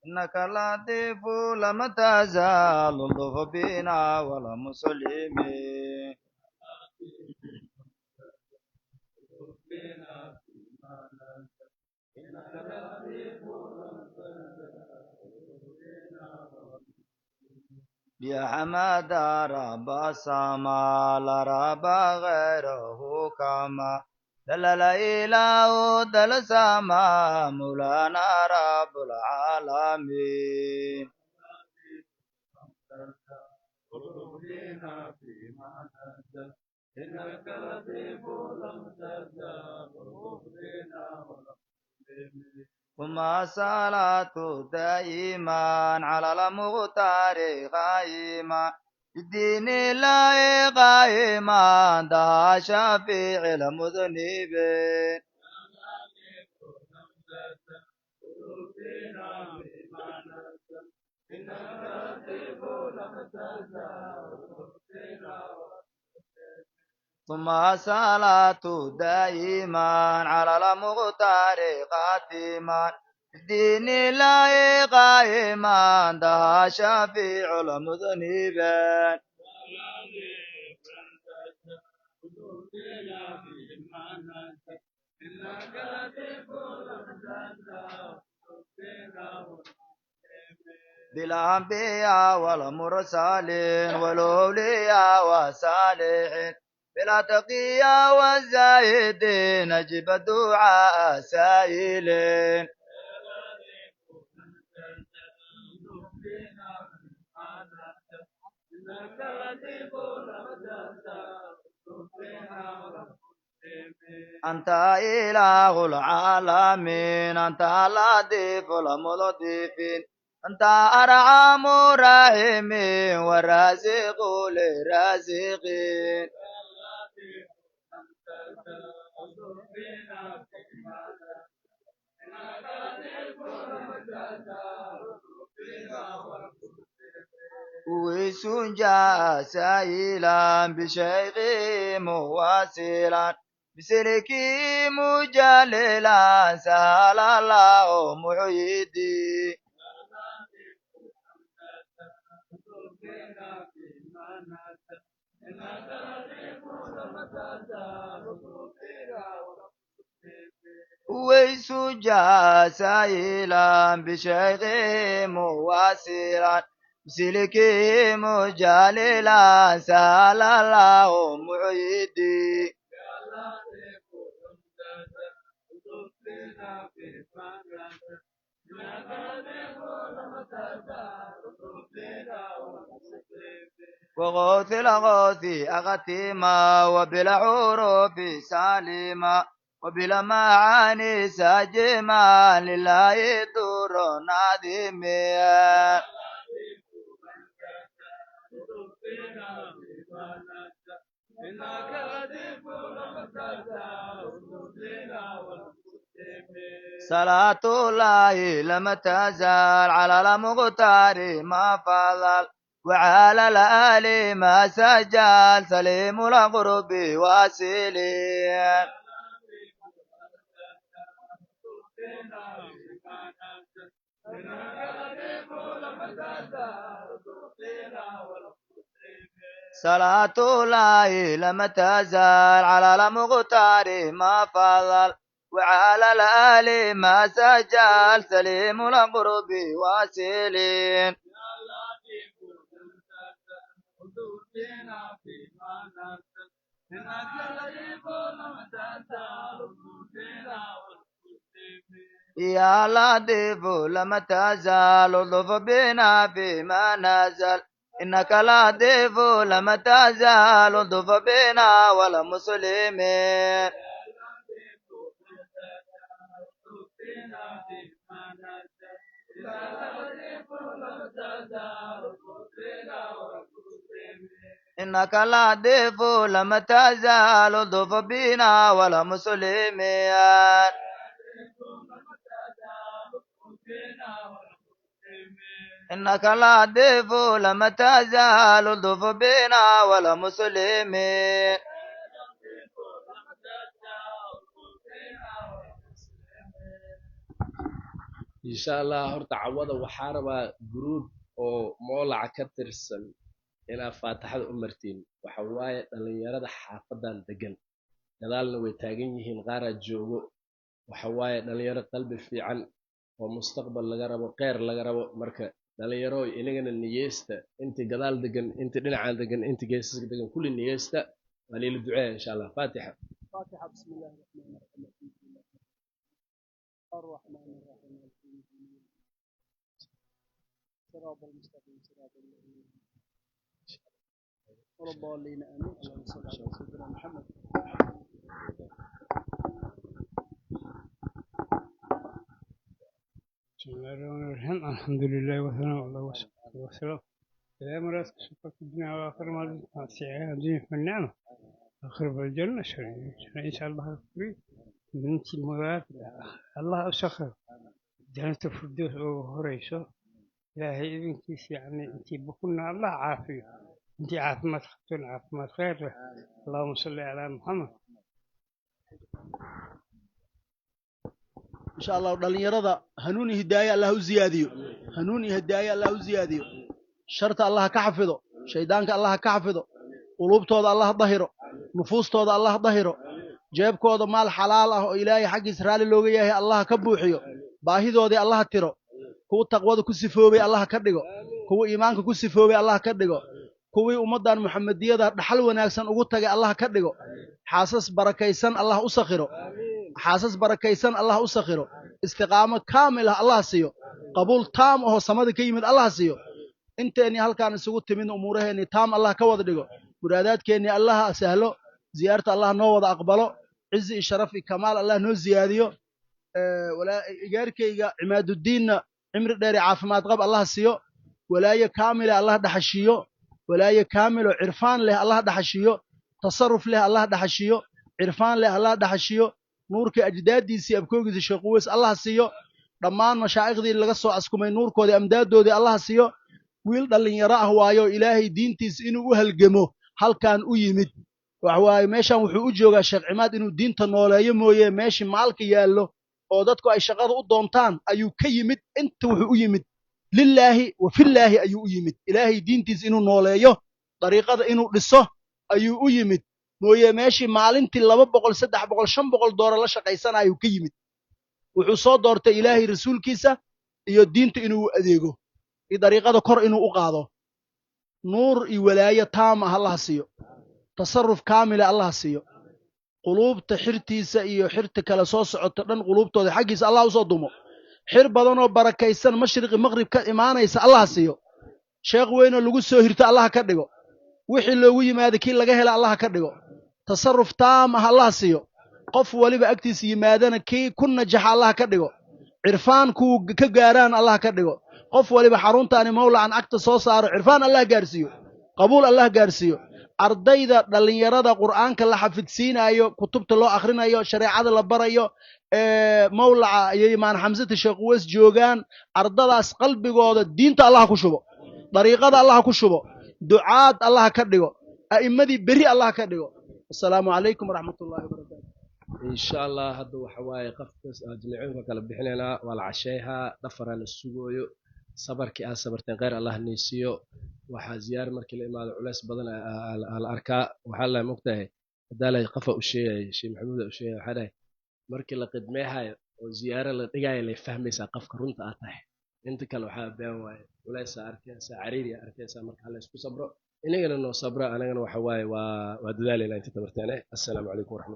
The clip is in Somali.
إنك لطيف لم تزال اللطف بنا والمسلمين. يا حمد رب السماء لا رب غيره كما دلل إله دل السماء مولانا رب العالمين. ثم الصلاة دائما على المختار قائما الدين الله قائما ده شفيع المذنبين. ثم الصلاة دائما على المختار قاتما الدين الله قائما ده شفيع المذنبين. بالأنبياء والمرسلين والأولياء والصالحين بلا تقيا والزاهدين نجب الدعاء سائلين. أنت إله العالمين أنت اللطيف الملطفين أنت أرحم الراحمين والرازق للرازقين. ويسجى سائلا بشيخ مواسلا بسلكي مجللا سهل الله محيدي. ويسجى سائلا بشيخ مواسلا بسلكي مجللا سهل الله محيدي. وغوث الغوث أغتيما وبلا حروف سالما وبلا معاني ساجما لله دور نادميا. صلاة الله لم تزال على المختار ما فضل وعلى الآل ما سجل سليم الغرب واسلين. صلاة الله لم تزال على المختار ما فضل وعلى الآل ما سجل سليم القرب واسلين. يا لطيف لم تزال لطف بنا فيما نزل إنك لطيف لم تزال لطف بنا والمسلمين. إنك لطيف لم تزال لطف بنا والمسلمين. إنك لطيف لم تزال لطف بنا والمسلمين. إن شاء الله هرت عوضة وحاربة جروب أو مولع كترسن إلى فاتحة أمرتين وحواي اللي يرد حافظان دجن gadaal way taagan yihiin qaar joogo waxa waaye dhalinyaro qalbi fiican oo mustaqbal laga rabo qeyr laga rabo marka dhalinyaro inagana niyeysta intii gadaal degan intii dhinacan degan intii geesaska degan kulli niyeysta waa leela ducee insha Allah faatixa فاتحة بسم الله الرحمن الرحيم الرحمن الرحيم صراط المستقيم صراط الذين ولا الضالين آمين اللهم صل على سيدنا محمد بسم الله الرحمن الرحيم الحمد لله والثناء على والصلاة والسلام يا مراد شكرا في الدنيا وآخر ما السعادة الدنيا في النعمة آخر في الجنة إن شاء الله فري بنت المراد الله أسخر جنة الفردوس وهريسة إلهي إذنكيس يعني أنت بكنا الله عافية أنت عافمة خطون عافمة خير اللهم صل على محمد إن شاء الله dhalinyarada hanuun iyo hidaaya Allah u ziyaadiyo hanuun iyo hidaaya Allah u ziyaadiyo sharta Allah ka xafido shaydaanka Allah ka xafido qulubtooda Allah dahiro nufuustooda Allah dahiro jeebkooda maal xalaal ah oo Ilaahay xaqiis raali looga yahay Allah ka buuxiyo baahidoodii Allah tiro kuwa taqwada ku sifoobay Allah ka dhigo kuwa iimaanka ku sifoobay Allah ka dhigo kuwii ummadan Muhammadiyada dhaxal wanaagsan ugu tagay Allah ka dhigo xaasas barakaysan Allah u sakhiro xaasas barakaysan Allah u sakhiro istiqaamo kaamil ah Allah siiyo qabuul taam oo samada ka yimid Allah siiyo inteeni halkaan isugu timid umuuraheeni taam Allah ka wada dhigo muraadaadkeeni Allah sahlo ziyaarta Allah noo wada aqbalo cizi sharaf iyo kamaal Allah noo ziyaadiyo wala igaarkayga Imaadudiinna cimri dheer caafimaad qab Allah siiyo walaayo kaamil Allah dhaxashiyo walaayo kaamil oo irfaan leh Allah dhaxashiyo tasarruf leh Allah dhaxashiyo irfaan leh Allah dhaxashiyo nuurka ajdaadiisii abkoogiisa Sheekh Uways Allah siiyo dhammaan mashaayiqdii laga soo askumay nuurkoodii amdaadoodii Allah siiyo wiil dhalinyaro ah waayo Ilaahay diintiisa inuu u halgamo halkaan u yimid wax waaye meeshan wuxuu u joogaa Sheekh Cimaad inuu diinta nooleeyo mooyee meeshii maalka yaallo oo dadku ay shaqada u doontaan ayuu ka yimid inta wuxuu u yimid lillaahi wa fillaahi ayuu u yimid Ilaahay diintiisa inuu nooleeyo dariiqada inuu dhiso ayuu u yimid mooyee meeshii maalintii 200 300 500 doolar la shaqaysanayo ka yimid wuxuu soo doortay Ilaahay rasuulkiisa iyo diinta inuu adeego iyo dariiqada kor inuu u qaado nuur iyo walaayo taam ah Allah siiyo tasarruf kaamil ah Allah siiyo qulubta xirtiisa iyo xirta kala soo socota dhan qulubtooda xaqiisa Allah u soo dumo xir badan oo barakaysan mashriqi maghrib ka imaanaysa Allah siiyo sheekh weyn oo lagu soo hirto Allah ka dhigo wixii loogu yimaado kii laga helo Allah ka dhigo tasarruf taam ah Allah siiyo qof waliba agtiisa yimaadana kii ku najax Allah ka dhigo irfaan ku ka gaaraan Allah ka dhigo qof waliba xaruntaani mawlacan agta soo saaro irfaan Allah gaarsiyo qabuul Allah gaarsiyo ardayda dhalinyarada quraanka la xafidsiinayo kutubta loo akhrinayo shariicada la barayo mawlaca iyo imaan xamsada Sheekh Uways joogan ardadaas qalbigooda diinta Allah ku shubo dariiqada Allah ku shubo ducaad Allah ka dhigo a'immadii bari Allah ka dhigo assalaamu alaykum waraxmatullaahi wabarakaatuh إن شاء الله هذا وحواي قفص جميعهم كلا بحننا والعشيها دفر السجويو صبر كأ صبرتين غير الله نسيو وحزيار مركل الإمام العلاس بدن الأركاء وحلا مقتهي دالا قفا وشيء شيء محمود وشيء حدا مركل قدمها وزيارة لتجاي اللي فهمي سقف كرنت أتاه أنت كلو حاب بيوم ولا سأركي سعريري أركي سامر على سكو صبر إني أنا صبر أنا وحواي ودلالي لا أنت تبرتني السلام عليكم ورحمة